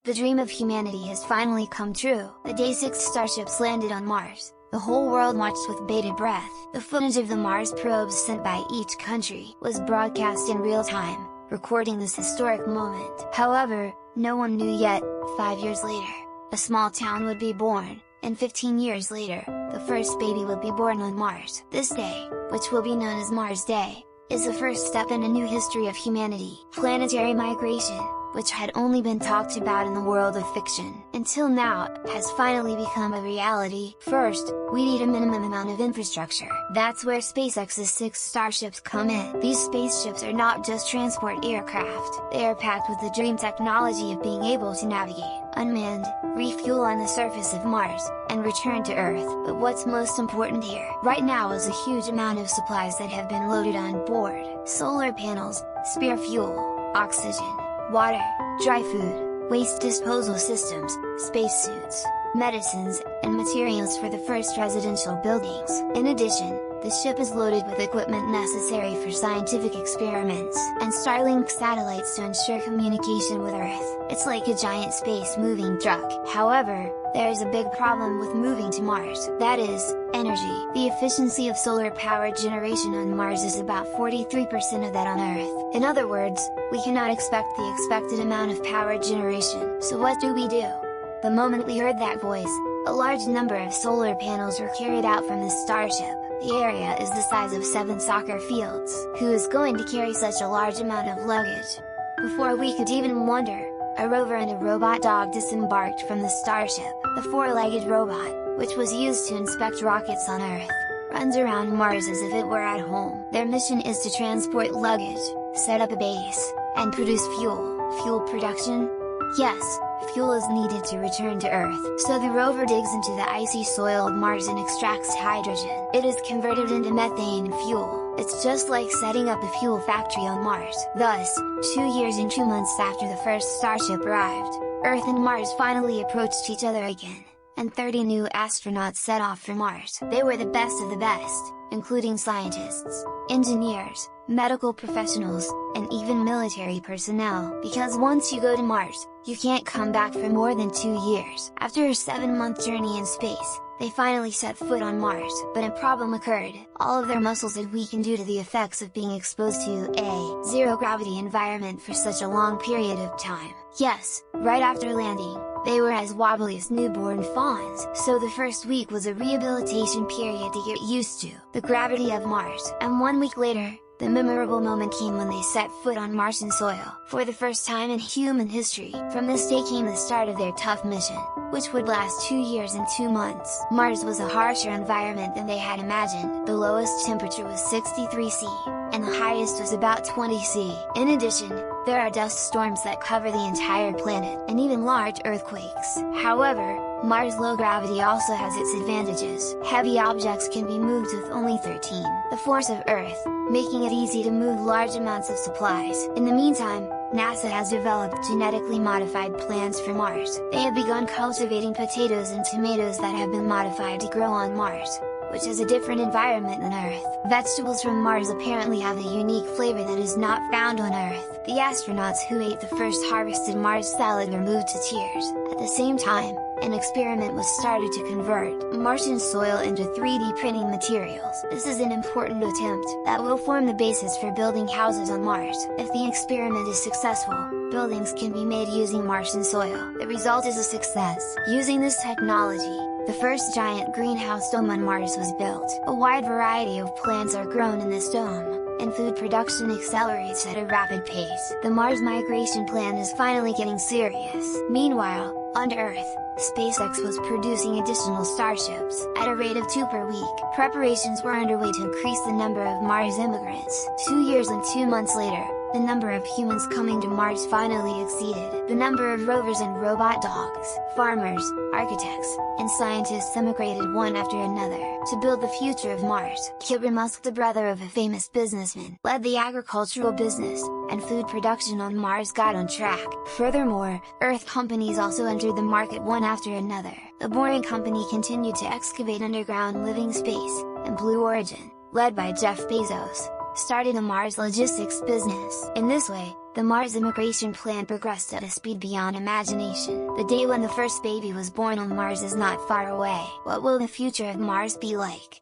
The dream of humanity has finally come true. The day 6 starships landed on Mars. The whole world watched with bated breath. The footage of the Mars probes sent by each country was broadcast in real time, recording this historic moment. However, no one knew yet, 5 years later, a small town would be born, and 15 years later, the first baby would be born on Mars. This day, which will be known as Mars Day, is the first step in a new history of humanity. Planetary migration, which had only been talked about in the world of fiction until now, has finally become a reality. First, we need a minimum amount of infrastructure. That's where SpaceX's 6 starships come in. These spaceships are not just transport aircraft, they are packed with the dream technology of being able to navigate, unmanned, refuel on the surface of Mars, and return to Earth. But what's most important here, right now, is a huge amount of supplies that have been loaded on board. Solar panels, spare fuel, oxygen, water, dry food, waste disposal systems, spacesuits, medicines, and materials for the first residential buildings. In addition, the ship is loaded with equipment necessary for scientific experiments, and Starlink satellites to ensure communication with Earth. It's like a giant space-moving truck. However, there is a big problem with moving to Mars. That is, energy. The efficiency of solar power generation on Mars is about 43% of that on Earth. In other words, we cannot expect the expected amount of power generation. So what do we do? The moment we heard that voice, a large number of solar panels were carried out from the Starship. The area is the size of 7 soccer fields. Who is going to carry such a large amount of luggage? Before we could even wonder, a rover and a robot dog disembarked from the Starship. The 4-legged robot, which was used to inspect rockets on Earth, runs around Mars as if it were at home. Their mission is to transport luggage, set up a base, and produce fuel. Fuel production? Yes, fuel is needed to return to Earth. So the rover digs into the icy soil of Mars and extracts hydrogen. It is converted into methane fuel. It's just like setting up a fuel factory on Mars. Thus, 2 years and 2 months after the first Starship arrived, Earth and Mars finally approached each other again, and 30 new astronauts set off for Mars. They were the best of the best, including scientists, engineers, medical professionals, and even military personnel. Because once you go to Mars, you can't come back for more than 2 years. After a 7-month journey in space, they finally set foot on Mars. But a problem occurred. All of their muscles had weakened due to the effects of being exposed to a zero-gravity environment for such a long period of time. Yes, right after landing, they were as wobbly as newborn fawns. So the first week was a rehabilitation period to get used to the gravity of Mars. And 1 week later, the memorable moment came when they set foot on Martian soil, for the first time in human history. From this day came the start of their tough mission, which would last 2 years and 2 months. Mars was a harsher environment than they had imagined. The lowest temperature was 63 C, and the highest was about 20 C. In addition, there are dust storms that cover the entire planet, and even large earthquakes. However, Mars' low gravity also has its advantages. Heavy objects can be moved with only 13 the force of Earth, making it easy to move large amounts of supplies. In the meantime, NASA has developed genetically modified plants for Mars. They have begun cultivating potatoes and tomatoes that have been modified to grow on Mars, which is a different environment than Earth. Vegetables from Mars apparently have a unique flavor that is not found on Earth. The astronauts who ate the first harvested Mars salad were moved to tears. At the same time, an experiment was started to convert Martian soil into 3D printing materials. This is an important attempt that will form the basis for building houses on Mars. If the experiment is successful, buildings can be made using Martian soil. The result is a success. Using this technology, the first giant greenhouse dome on Mars was built. A wide variety of plants are grown in this dome, and food production accelerates at a rapid pace. The Mars migration plan is finally getting serious. Meanwhile, on Earth, SpaceX was producing additional starships at a rate of 2 per week. Preparations were underway to increase the number of Mars immigrants. 2 years and 2 months later, the number of humans coming to Mars finally exceeded the number of rovers and robot dogs. Farmers, architects, and scientists emigrated one after another to build the future of Mars. Elon Musk, the brother of a famous businessman, led the agricultural business, and food production on Mars got on track. Furthermore, Earth companies also entered the market one after another. The Boring Company continued to excavate underground living space, and Blue Origin, led by Jeff Bezos, started a Mars logistics business. In this way, The Mars immigration plan progressed at a speed beyond imagination. The day when the first baby was born on Mars is not far away. What will the future of Mars be like?